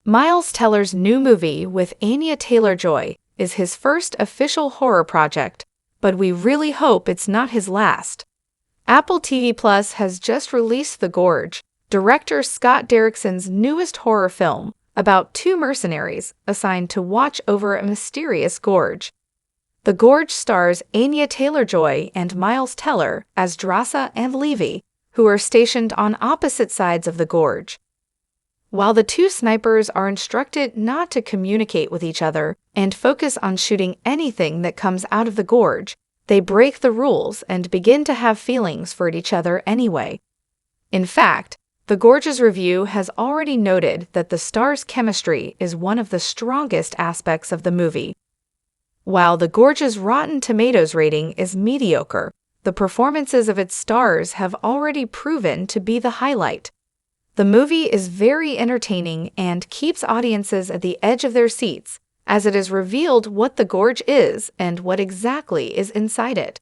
Miles Teller's new movie with Anya Taylor-Joy is his first official horror project, but we really hope it's not his last. Apple TV Plus has just released The Gorge, director Scott Derrickson's newest horror film about two mercenaries assigned to watch over a mysterious gorge. The Gorge stars Anya Taylor-Joy and Miles Teller as Drasa and Levi, who are stationed on opposite sides of the gorge. While the two snipers are instructed not to communicate with each other and focus on shooting anything that comes out of the gorge, they break the rules and begin to have feelings for each other anyway. In fact, The Gorge's review has already noted that the stars' chemistry is one of the strongest aspects of the movie. While The Gorge's Rotten Tomatoes rating is mediocre, the performances of its stars have already proven to be the highlight. The movie is very entertaining and keeps audiences at the edge of their seats as it is revealed what the gorge is and what exactly is inside it.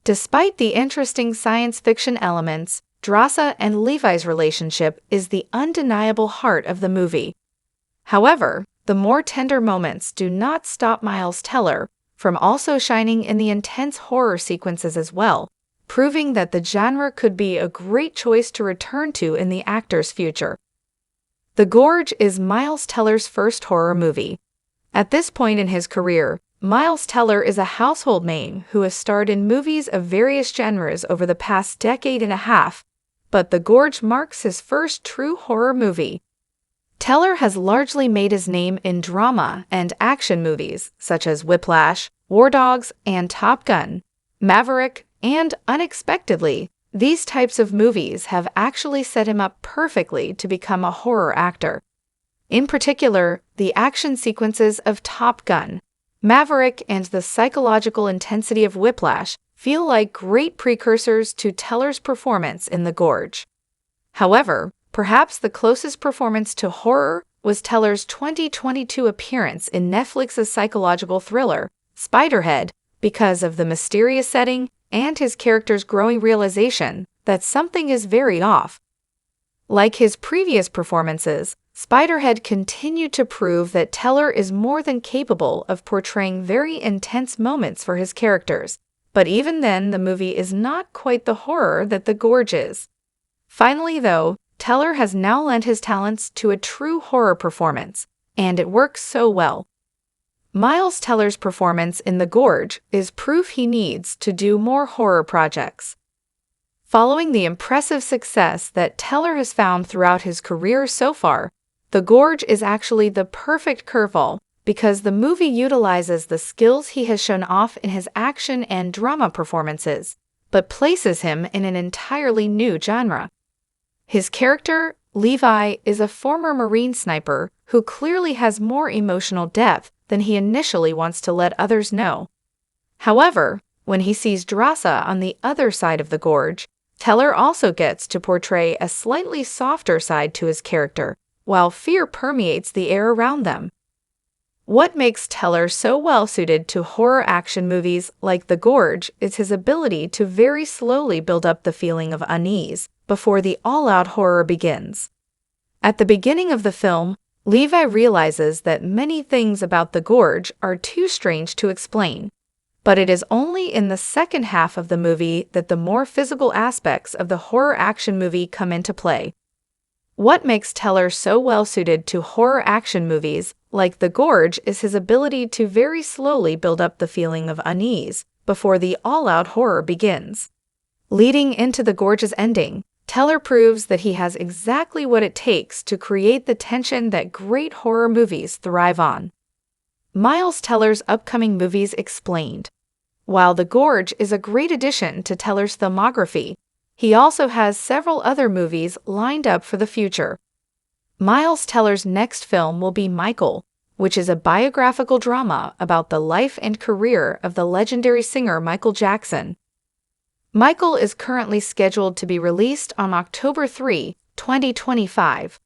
Despite the interesting science fiction elements, Drasa and Levi's relationship is the undeniable heart of the movie. However, the more tender moments do not stop Miles Teller from also shining in the intense horror sequences as well, proving that the genre could be a great choice to return to in the actor's future. The Gorge is Miles Teller's first horror movie. At this point in his career, Miles Teller is a household name who has starred in movies of various genres over the past decade and a half, but The Gorge marks his first true horror movie. Teller has largely made his name in drama and action movies such as Whiplash, War Dogs, and Top Gun, Maverick, and unexpectedly, these types of movies have actually set him up perfectly to become a horror actor. In particular, the action sequences of Top Gun, Maverick, and the psychological intensity of Whiplash feel like great precursors to Teller's performance in The Gorge. However, perhaps the closest performance to horror was Teller's 2022 appearance in Netflix's psychological thriller, Spiderhead, because of the mysterious setting and his character's growing realization that something is very off. Like his previous performances, Spiderhead continued to prove that Teller is more than capable of portraying very intense moments for his characters, but even then the movie is not quite the horror that The Gorge is. Finally, though, Teller has now lent his talents to a true horror performance, and it works so well. Miles Teller's performance in The Gorge is proof he needs to do more horror projects. Following the impressive success that Teller has found throughout his career so far, The Gorge is actually the perfect curveball because the movie utilizes the skills he has shown off in his action and drama performances, but places him in an entirely new genre. His character, Levi, is a former Marine sniper who clearly has more emotional depth than he initially wants to let others know. However, when he sees Drasa on the other side of the gorge, Teller also gets to portray a slightly softer side to his character, while fear permeates the air around them. What makes Teller so well-suited to horror action movies like The Gorge is his ability to very slowly build up the feeling of unease before the all-out horror begins. At the beginning of the film, Levi realizes that many things about the gorge are too strange to explain, but it is only in the second half of the movie that the more physical aspects of the horror action movie come into play. What makes Teller so well-suited to horror action movies like The Gorge is his ability to very slowly build up the feeling of unease before the all-out horror begins. Leading into The Gorge's ending, Teller proves that he has exactly what it takes to create the tension that great horror movies thrive on. Miles Teller's upcoming movies explained. While The Gorge is a great addition to Teller's filmography, he also has several other movies lined up for the future. Miles Teller's next film will be Michael, which is a biographical drama about the life and career of the legendary singer Michael Jackson. Michael is currently scheduled to be released on October 3, 2025.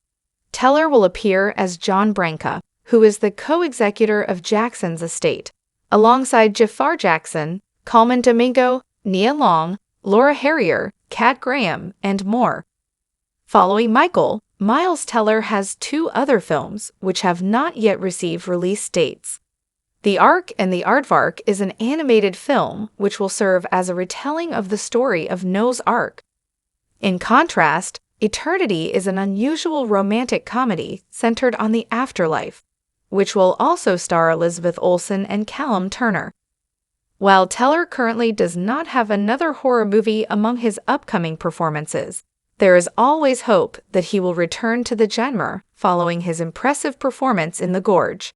Teller will appear as John Branca, who is the co-executor of Jackson's estate, alongside Jafar Jackson, Coleman Domingo, Nia Long, Laura Harrier, Kat Graham, and more. Following Michael, Miles Teller has two other films which have not yet received release dates. The Ark and the Aardvark is an animated film which will serve as a retelling of the story of Noah's Ark. In contrast, Eternity is an unusual romantic comedy centered on the afterlife, which will also star Elizabeth Olsen and Callum Turner. While Teller currently does not have another horror movie among his upcoming performances, there is always hope that he will return to the genre following his impressive performance in The Gorge.